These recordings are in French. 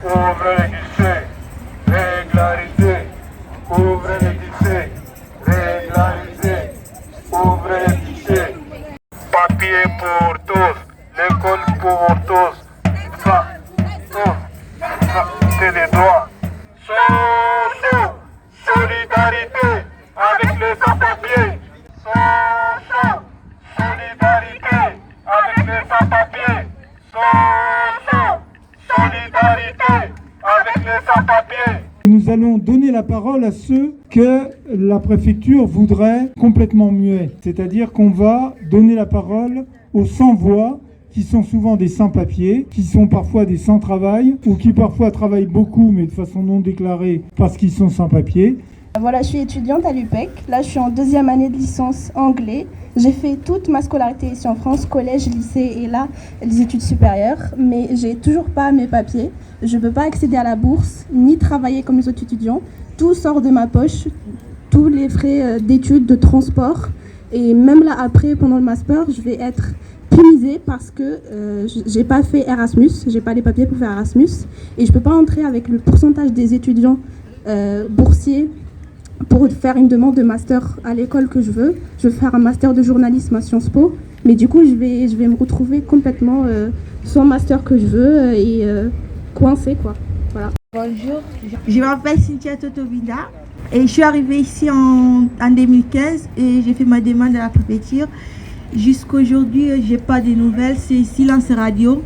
Ouvrez les guichets, régularisez. Ouvrez les guichets, régularisez. Ouvrez les guichets. Papier pour tous, l'école pour tous. Ça, c'est des droits. Solidarité avec les sans-papiers. Solidarité avec les sans-papiers. Solidarité avec les sans-papiers. Nous allons donner la parole à ceux que la préfecture voudrait complètement muets. C'est-à-dire qu'on va donner la parole aux sans-voix, qui sont souvent des sans-papiers, qui sont parfois des sans-travail, ou qui parfois travaillent beaucoup mais de façon non déclarée parce qu'ils sont sans-papiers. Voilà, je suis étudiante à l'UPEC. Là, je suis en 2e année de licence anglais. J'ai fait toute ma scolarité ici en France, collège, lycée et là, les études supérieures. Mais j'ai toujours pas mes papiers. Je ne peux pas accéder à la bourse, ni travailler comme les autres étudiants. Tout sort de ma poche, tous les frais d'études, de transport. Et même là, après, pendant le master, je vais être pénalisée parce que j'ai pas fait Erasmus. J'ai pas les papiers pour faire Erasmus. Et je peux pas entrer avec le pourcentage des étudiants boursiers pour faire une demande de master à l'école que je veux. Je veux faire un master de journalisme à Sciences Po, mais du coup, je vais me retrouver complètement sans master que je veux et coincée, quoi. Voilà. Bonjour, je m'appelle Cynthia Totobina et je suis arrivée ici en 2015 et j'ai fait ma demande à la préfecture. Jusqu'aujourd'hui, je n'ai pas de nouvelles, c'est silence radio.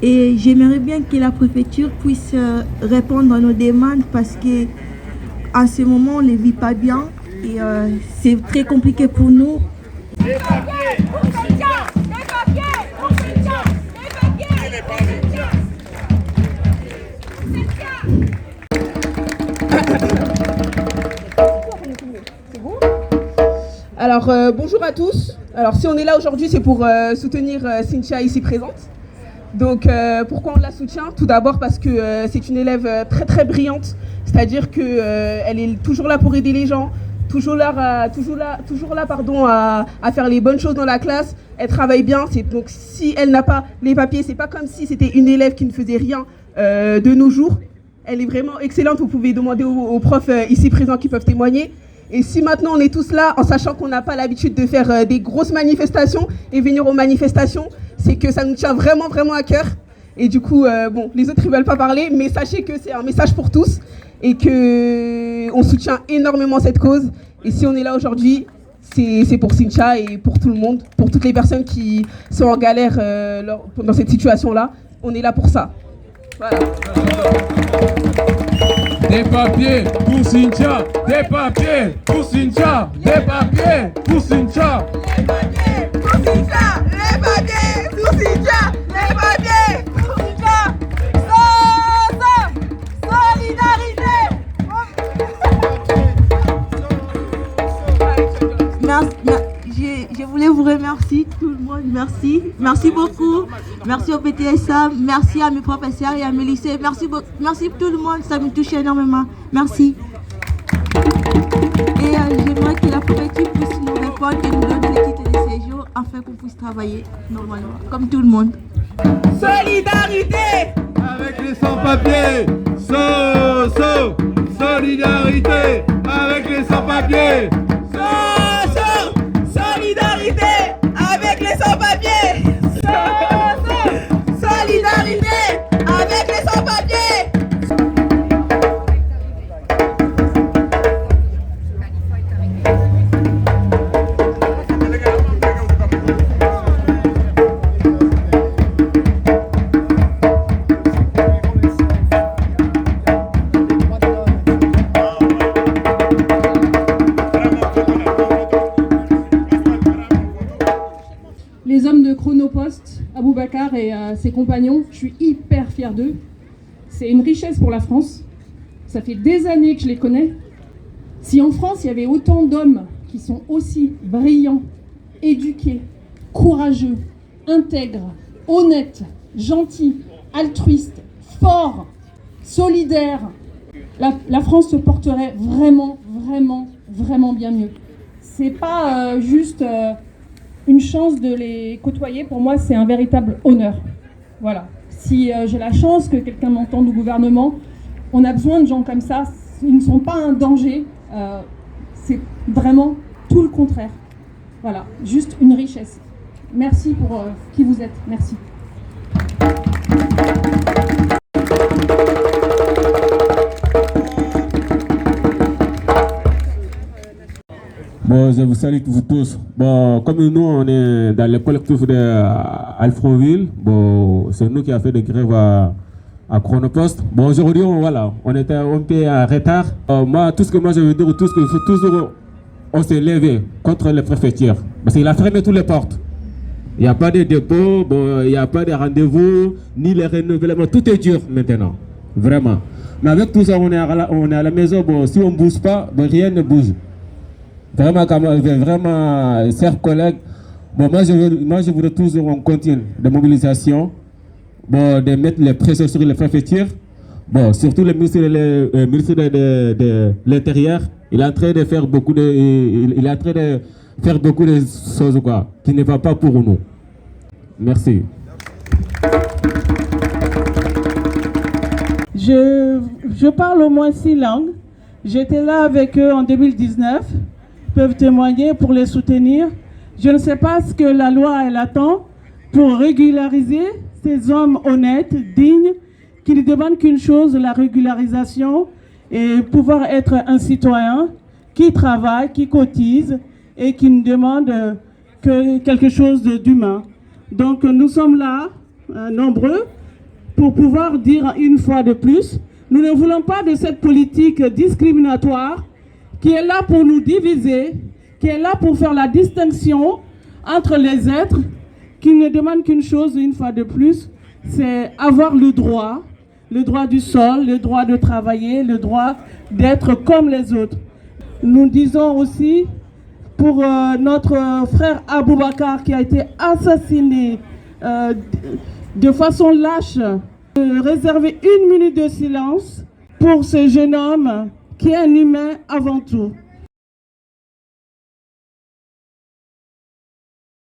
Et j'aimerais bien que la préfecture puisse répondre à nos demandes parce que en ce moment, on ne les vit pas bien et c'est très compliqué pour nous. Les papiers pour Cynthia, les papiers pour Cynthia, les papiers pour Cynthia. Alors bonjour à tous. Alors si on est là aujourd'hui, c'est pour soutenir Cynthia ici présente. Donc pourquoi on la soutient? Tout d'abord parce que c'est une élève très très brillante, c'est-à-dire qu'elle est toujours là pour aider les gens, toujours là à faire les bonnes choses dans la classe. Elle travaille bien, donc si elle n'a pas les papiers, c'est pas comme si c'était une élève qui ne faisait rien de nos jours. Elle est vraiment excellente, vous pouvez demander aux profs ici présents qui peuvent témoigner. Et si maintenant on est tous là, en sachant qu'on n'a pas l'habitude de faire des grosses manifestations et venir aux manifestations, c'est que ça nous tient vraiment vraiment à cœur. Et du coup, bon, les autres ils veulent pas parler, mais sachez que c'est un message pour tous et que on soutient énormément cette cause. Et si on est là aujourd'hui, c'est pour Cynthia et pour tout le monde, pour toutes les personnes qui sont en galère dans cette situation-là. On est là pour ça. Voilà. Des papiers pour Cynthia, des papiers pour Cynthia, des papiers pour Cynthia. Les papiers pour Cynthia, les papiers pour Cynthia, les papiers pour Cynthia. Solidarité. Je voulais vous remercier tout le monde, merci beaucoup, merci au PTSA, merci à mes professeurs et à mes lycées, merci tout le monde, ça me touche énormément, merci. Et j'aimerais que la préfecture puisse nous répondre et nous donner les titres de séjour afin qu'on puisse travailler normalement, comme tout le monde. Solidarité avec les sans-papiers. Solidarité avec les sans-papiers. Solidarité avec les sans-papiers. Solidarité avec les sans-papiers. Les hommes de Chronopost, Aboubacar et ses compagnons, je suis hyper fière d'eux. C'est une richesse pour la France. Ça fait des années que je les connais. Si en France, il y avait autant d'hommes qui sont aussi brillants, éduqués, courageux, intègres, honnêtes, gentils, altruistes, forts, solidaires, la France se porterait vraiment, vraiment, vraiment bien mieux. C'est pas juste une chance de les côtoyer. Pour moi, c'est un véritable honneur. Voilà. si j'ai la chance que quelqu'un m'entende au gouvernement, on a besoin de gens comme ça. Ils ne sont pas un danger. C'est vraiment tout le contraire. Voilà, juste une richesse. Merci pour qui vous êtes. Merci. Bon, je vous salue vous tous. Bon, comme nous, on est dans le collectif d'Alfronville, bon, c'est nous qui avons fait des grèves à Chronopost. Bon, aujourd'hui, on était un peu en retard. Moi, tout ce que je veux dire, tout ce que toujours, on s'est levé contre les préfectures. Parce qu'il a fermé toutes les portes. Il n'y a pas de dépôt, bon, il n'y a pas de rendez-vous, ni les renouvellements. Tout est dur maintenant, vraiment. Mais avec tout ça, on est à la maison. Bon, si on ne bouge pas, bon, rien ne bouge. Vraiment, chers collègues, bon, moi je voudrais toujours qu'on continue de mobilisation, bon, de mettre les pressions sur les préfectures, bon, surtout le ministre de l'Intérieur. Il est en train de faire beaucoup de choses quoi, qui ne va pas pour nous. Merci. Je parle au moins 6 langues. J'étais là avec eux en 2019. Peuvent témoigner pour les soutenir. Je ne sais pas ce que la loi elle attend pour régulariser ces hommes honnêtes, dignes, qui ne demandent qu'une chose, la régularisation et pouvoir être un citoyen qui travaille, qui cotise et qui ne demande que quelque chose d'humain. Donc nous sommes là, nombreux, pour pouvoir dire une fois de plus, nous ne voulons pas de cette politique discriminatoire qui est là pour nous diviser, qui est là pour faire la distinction entre les êtres, qui ne demandent qu'une chose, une fois de plus, c'est avoir le droit du sol, le droit de travailler, le droit d'être comme les autres. Nous disons aussi, pour notre frère Aboubakar qui a été assassiné de façon lâche, réserver 1 minute de silence pour ce jeune homme qui est un humain avant tout.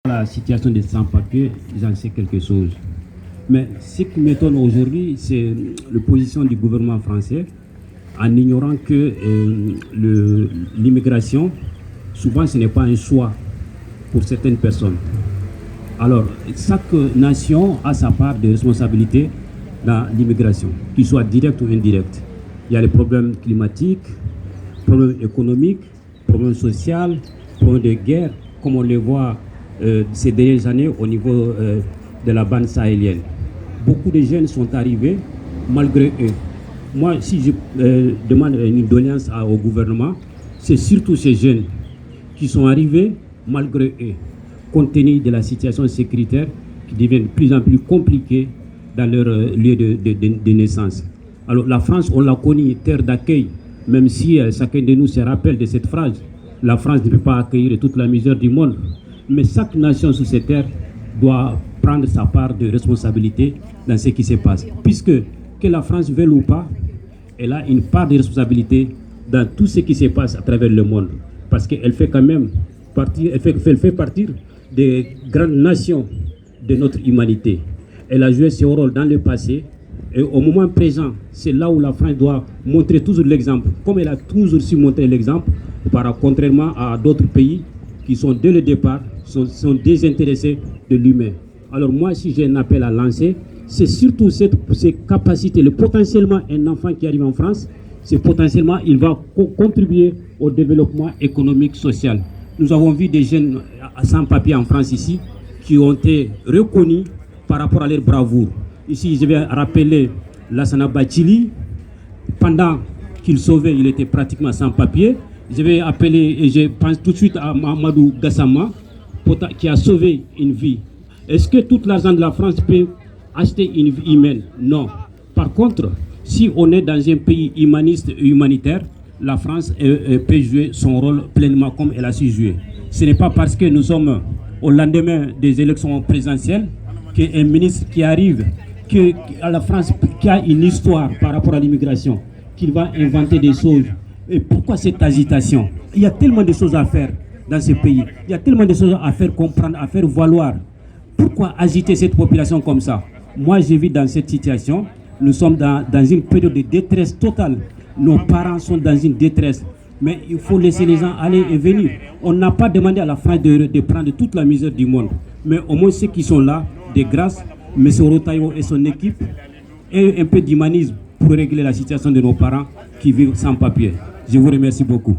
La situation des sans-papiers, j'en sais quelque chose. Mais ce qui m'étonne aujourd'hui, c'est la position du gouvernement français en ignorant que l'immigration, souvent ce n'est pas un choix pour certaines personnes. Alors, chaque nation a sa part de responsabilité dans l'immigration, qu'il soit direct ou indirect. Il y a les problèmes climatiques, problèmes économiques, problèmes sociaux, problèmes de guerre, comme on les voit ces dernières années au niveau de la bande sahélienne. Beaucoup de jeunes sont arrivés malgré eux. Moi, si je demande une doléance au gouvernement, c'est surtout ces jeunes qui sont arrivés malgré eux, compte tenu de la situation sécuritaire qui devient de plus en plus compliquée dans leur lieu de naissance. Alors la France, on l'a connue, terre d'accueil, même si chacun de nous se rappelle de cette phrase. La France ne peut pas accueillir toute la misère du monde, mais chaque nation sur cette terre doit prendre sa part de responsabilité dans ce qui se passe. Puisque, que la France veuille ou pas, elle a une part de responsabilité dans tout ce qui se passe à travers le monde. Parce qu'elle fait quand même partie, elle fait partir des grandes nations de notre humanité. Elle a joué son rôle dans le passé. Et au moment présent, c'est là où la France doit montrer toujours l'exemple, comme elle a toujours su montrer l'exemple, contrairement à d'autres pays qui sont dès le départ, sont désintéressés de l'humain. Alors moi, si j'ai un appel à lancer, c'est surtout ces capacités. Potentiellement, un enfant qui arrive en France, c'est potentiellement, il va contribuer au développement économique, social. Nous avons vu des jeunes sans papier en France ici, qui ont été reconnus par rapport à leur bravoure. Ici, je vais rappeler Lassana Bathily. Pendant qu'il sauvait, il était pratiquement sans papier. Je vais appeler, et je pense tout de suite à Mamadou Gassama, qui a sauvé une vie. Est-ce que tout l'argent de la France peut acheter une vie humaine? Non. Par contre, si on est dans un pays humaniste et humanitaire, la France peut jouer son rôle pleinement comme elle a su jouer. Ce n'est pas parce que nous sommes au lendemain des élections présidentielles qu'un ministre qui arrive à la France, qui a une histoire par rapport à l'immigration, qu'il va inventer des choses. Et pourquoi cette agitation? Il y a tellement de choses à faire dans ce pays. Il y a tellement de choses à faire comprendre, à faire valoir. Pourquoi agiter cette population comme ça? Moi, je vis dans cette situation. Nous sommes dans une période de détresse totale. Nos parents sont dans une détresse. Mais il faut laisser les gens aller et venir. On n'a pas demandé à la France de prendre toute la misère du monde. Mais au moins ceux qui sont là, de grâce, M. Rotaillot et son équipe, et un peu d'humanisme pour régler la situation de nos parents qui vivent sans papier. Je vous remercie beaucoup.